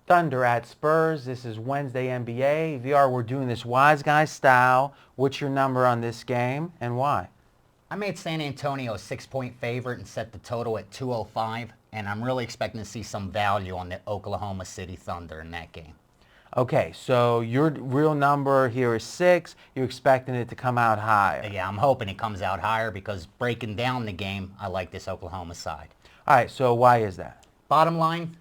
Thunder at Spurs. This is Wednesday NBA. VR, we're doing this wise guy style. What's your number on this game and why? I made San Antonio a 6-point favorite and set the total at 205, and I'm really expecting to see some value on the Oklahoma City Thunder in that game. Okay, so your real number here is 6. You're expecting it to come out higher. Yeah, I'm hoping it comes out higher because breaking down the game, I like this Oklahoma side. All right, so why is that? Bottom line,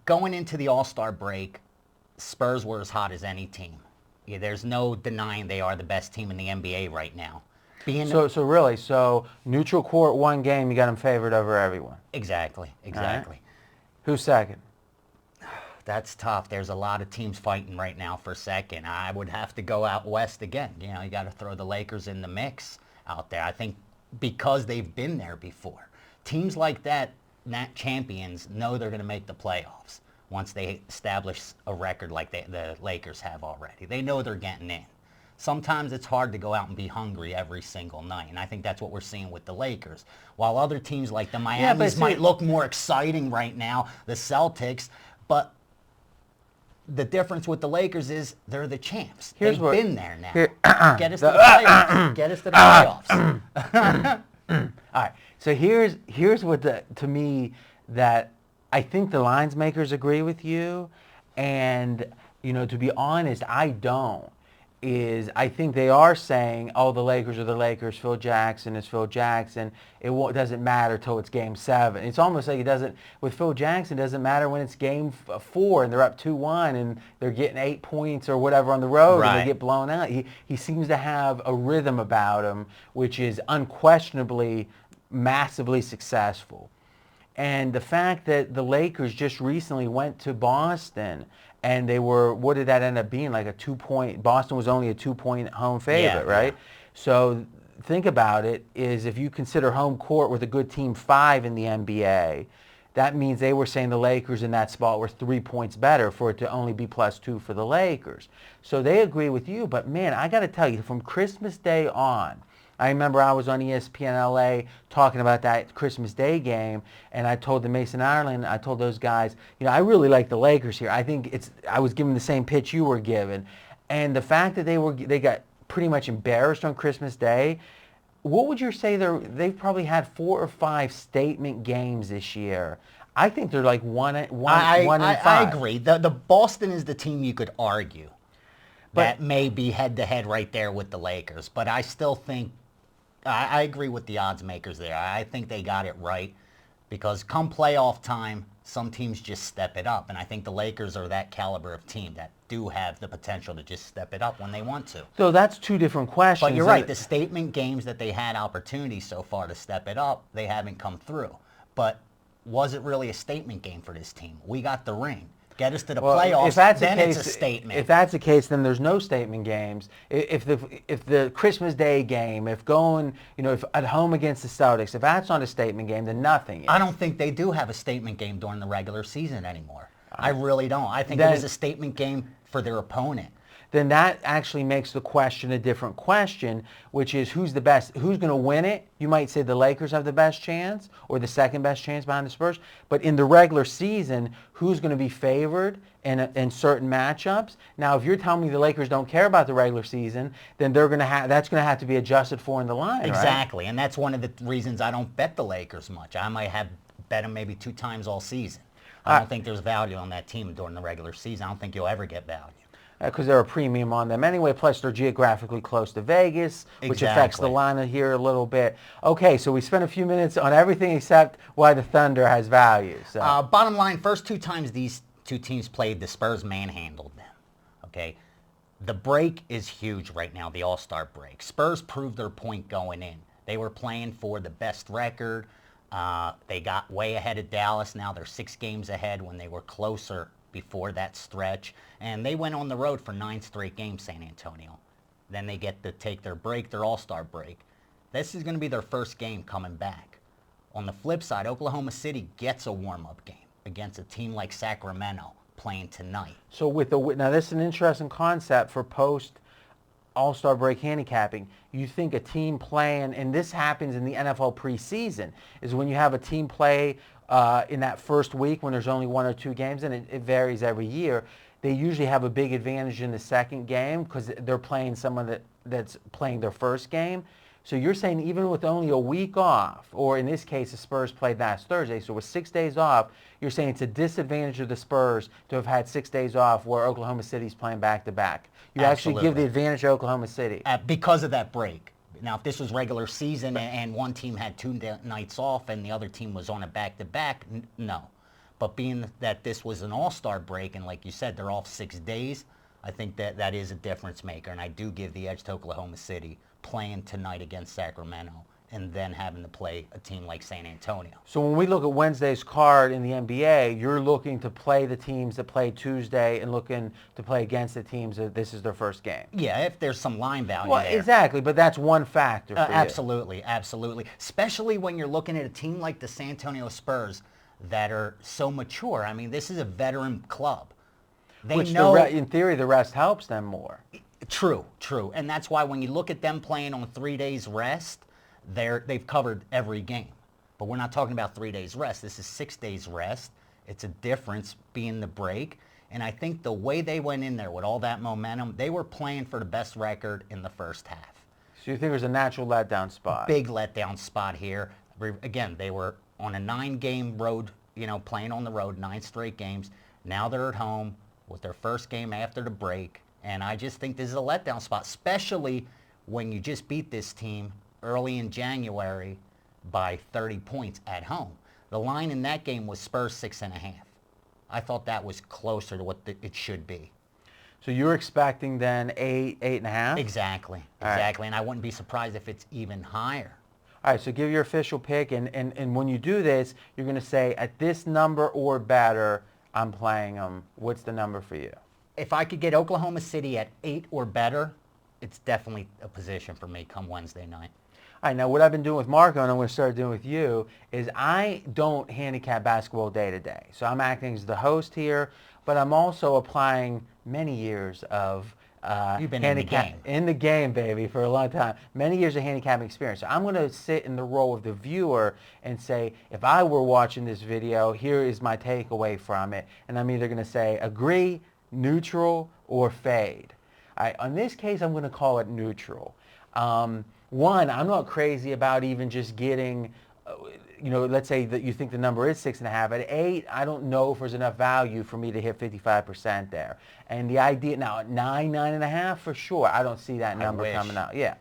going into the All-Star break, Spurs were as hot as any team. Yeah, there's no denying they are the best team in the NBA right now. So neutral court, one game, you got them favored over everyone. Exactly. Right. Who's second? That's tough. There's a lot of teams fighting right now for second. I would have to go out west again. You know, you got to throw the Lakers in the mix out there. I think because they've been there before. Teams like that champions know they're going to make the playoffs once they establish a record like the Lakers have already. They know they're getting in. Sometimes it's hard to go out and be hungry every single night, and I think that's what we're seeing with the Lakers. While other teams like the Miamis might look more exciting right now, the Celtics, but the difference with the Lakers is they're the champs. They've been there now. Get us to the playoffs. Get us to the playoffs. All right. So here's what to me that I think the lines makers agree with you, and to be honest, I don't. I think they are saying, oh, the Lakers are the Lakers, Phil Jackson is Phil Jackson. It doesn't matter till it's Game 7. It's almost like it doesn't, with Phil Jackson, it doesn't matter when it's Game 4 and they're up 2-1 and they're getting 8 points or whatever on the road and they get blown out. He seems to have a rhythm about him, which is unquestionably massively successful. And the fact that the Lakers just recently went to Boston and they were, what did that end up being? Like a 2-point, Boston was only a 2-point home favorite, right? Yeah. So think about it, is if you consider home court with a good team 5 in the NBA, that means they were saying the Lakers in that spot were 3 points better for it to only be +2 for the Lakers. So they agree with you, but man, I got to tell you, from Christmas Day on, I remember I was on ESPN LA talking about that Christmas Day game, and I told the Mason Ireland, I told those guys, I really like the Lakers here. I was giving the same pitch you were given, and the fact that they got pretty much embarrassed on Christmas Day. What would you say they've probably had 4 or 5 statement games this year? I think they're like 1 and 5. I agree. The Boston is the team you could argue that may be head-to-head right there with the Lakers, but I still think I agree with the odds makers there. I think they got it right because come playoff time, some teams just step it up. And I think the Lakers are that caliber of team that do have the potential to just step it up when they want to. So that's 2 different questions. But you're right. The statement games that they had opportunities so far to step it up, they haven't come through. But was it really a statement game for this team? We got the ring. Get us to the playoffs, then it's a statement. If that's the case, then there's no statement games. If the Christmas Day game, if going, if at home against the Celtics, if that's not a statement game, then nothing is. I don't think they do have a statement game during the regular season anymore. I really don't. I think it is a statement game for their opponent. Then that actually makes the question a different question, which is who's the best, who's going to win it? You might say the Lakers have the best chance or the second best chance behind the Spurs, but in the regular season, who's going to be favored in certain matchups? Now, if you're telling me the Lakers don't care about the regular season, then that's going to have to be adjusted for in the line, exactly, right? And that's one of the reasons I don't bet the Lakers much. I might have bet them maybe 2 times all season. I don't think there's value on that team during the regular season. I don't think you'll ever get value. Because they're a premium on them anyway, plus they're geographically close to Vegas, which affects the line here a little bit. Okay, so we spent a few minutes on everything except why the Thunder has value. So. Bottom line, first 2 times these 2 teams played, the Spurs manhandled them. Okay, the break is huge right now, the All-Star break. Spurs proved their point going in. They were playing for the best record. They got way ahead of Dallas. Now they're 6 games ahead when they were closer before that stretch, and they went on the road for 9 straight games, San Antonio. Then they get to take their break, their All-Star break. This is going to be their first game coming back. On the flip side, Oklahoma City gets a warm-up game against a team like Sacramento playing tonight. So now this is an interesting concept for post All-Star break handicapping. You think a team playing, and this happens in the NFL preseason, is when you have a team play in that first week when there's only 1 or 2 games, and it varies every year. They usually have a big advantage in the second game because they're playing someone that's playing their first game. So you're saying even with only a week off, or in this case, the Spurs played last Thursday, so with 6 days off, you're saying it's a disadvantage of the Spurs to have had 6 days off where Oklahoma City's playing back-to-back. You actually give the advantage to Oklahoma City. Because of that break. Now, if this was regular season and one team had 2 nights off and the other team was on a back-to-back, no. But being that this was an all-star break, and like you said, they're off 6 days, I think that is a difference maker. And I do give the edge to Oklahoma City playing tonight against Sacramento and then having to play a team like San Antonio. So when we look at Wednesday's card in the NBA, you're looking to play the teams that play Tuesday and looking to play against the teams that this is their first game. Yeah, if there's some line value well, there. Exactly, but that's one factor for you. Absolutely. Especially when you're looking at a team like the San Antonio Spurs that are so mature. I mean, this is a veteran club. They Which, know, in theory, the rest helps them more. True. And that's why when you look at them playing on 3 days rest, they've covered every game. But we're not talking about 3 days rest. This is 6 days rest. It's a difference being the break. And I think the way they went in there with all that momentum, they were playing for the best record in the first half. So you think there's a natural letdown spot? Big letdown spot here. Again, they were on a 9-game road, playing on the road, 9 straight games. Now they're at home with their first game after the break. And I just think this is a letdown spot, especially when you just beat this team early in January by 30 points at home. The line in that game was Spurs 6.5. I thought that was closer to what it should be. So you're expecting then 8.5? Exactly. Right. And I wouldn't be surprised if it's even higher. All right, so give your official pick, and when you do this, you're going to say, at this number or better, I'm playing them. What's the number for you? If I could get Oklahoma City at 8 or better, it's definitely a position for me come Wednesday night. All right, now what I've been doing with Marco, and I'm going to start doing with you, is I don't handicap basketball day to day. So I'm acting as the host here, but I'm also applying many years of You've been in the game. In the game, baby, for a long time. Many years of handicapping experience. So I'm going to sit in the role of the viewer and say, if I were watching this video, here is my takeaway from it. And I'm either going to say agree, neutral, or fade. All right, on this case, I'm going to call it neutral. One, I'm not crazy about even just getting, let's say that you think the number is 6.5. At 8, I don't know if there's enough value for me to hit 55% there. And the idea, now at 9.5 for sure, I don't see that number coming out. Yeah.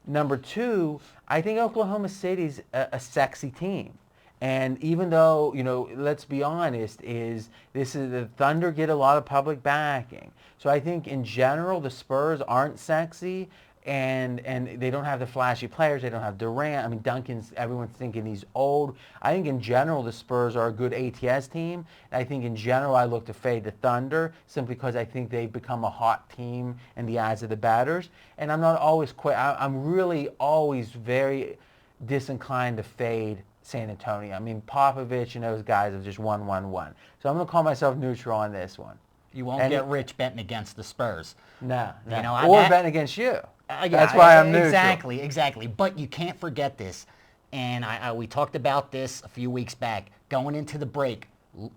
Number 2, I think Oklahoma City's a sexy team. And even though, let's be honest, the Thunder get a lot of public backing. So I think in general, the Spurs aren't sexy. And they don't have the flashy players. They don't have Durant. I mean, everyone's thinking he's old. I think in general, the Spurs are a good ATS team. And I think in general, I look to fade the Thunder simply because I think they've become a hot team in the eyes of the batters. And I'm not always I'm really always very disinclined to fade San Antonio. I mean, Popovich and those guys have just won. So I'm going to call myself neutral on this one. You won't get rich betting against the Spurs. No. Or betting against you. That's why I'm neutral. Exactly. But you can't forget this. And we talked about this a few weeks back. Going into the break,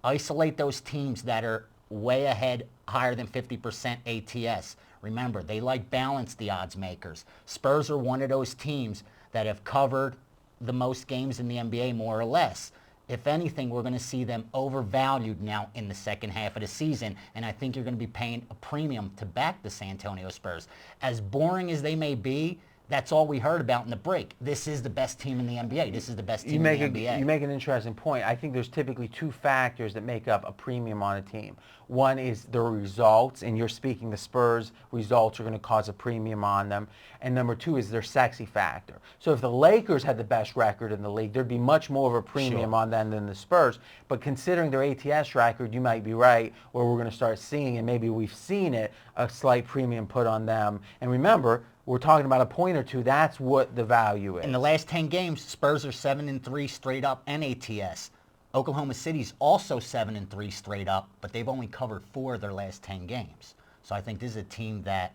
isolate those teams that are way ahead, higher than 50% ATS. Remember, they like balance, the odds makers. Spurs are one of those teams that have covered the most games in the NBA, more or less. If anything, we're going to see them overvalued now in the second half of the season, and I think you're going to be paying a premium to back the San Antonio Spurs. As boring as they may be, that's all we heard about in the break. This is the best team in the NBA. This is the best team in the NBA. You make an interesting point. I think there's typically 2 factors that make up a premium on a team. One is the results, and you're speaking the Spurs results are going to cause a premium on them. And number 2 is their sexy factor. So if the Lakers had the best record in the league, there'd be much more of a premium on them than the Spurs. But considering their ATS record, you might be right, where we're going to start seeing, and maybe we've seen it, a slight premium put on them. And remember, we're talking about a point or two. That's what the value is. In the last 10 games, Spurs are 7-3 straight up and ATS. Oklahoma City's also 7-3 straight up, but they've only covered 4 of their last 10 games. So I think this is a team that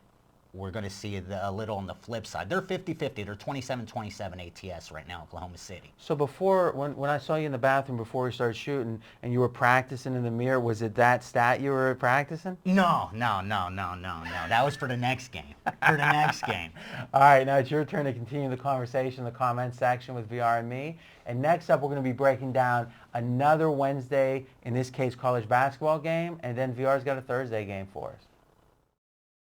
we're going to see a little on the flip side. They're 50-50. They're 27-27 ATS right now, Oklahoma City. So before, when I saw you in the bathroom before we started shooting and you were practicing in the mirror, was it that stat you were practicing? No. That was for the next game. For the next game. All right, now it's your turn to continue the conversation in the comment section with VR and me. And next up, we're going to be breaking down another Wednesday, in this case, college basketball game, and then VR's got a Thursday game for us.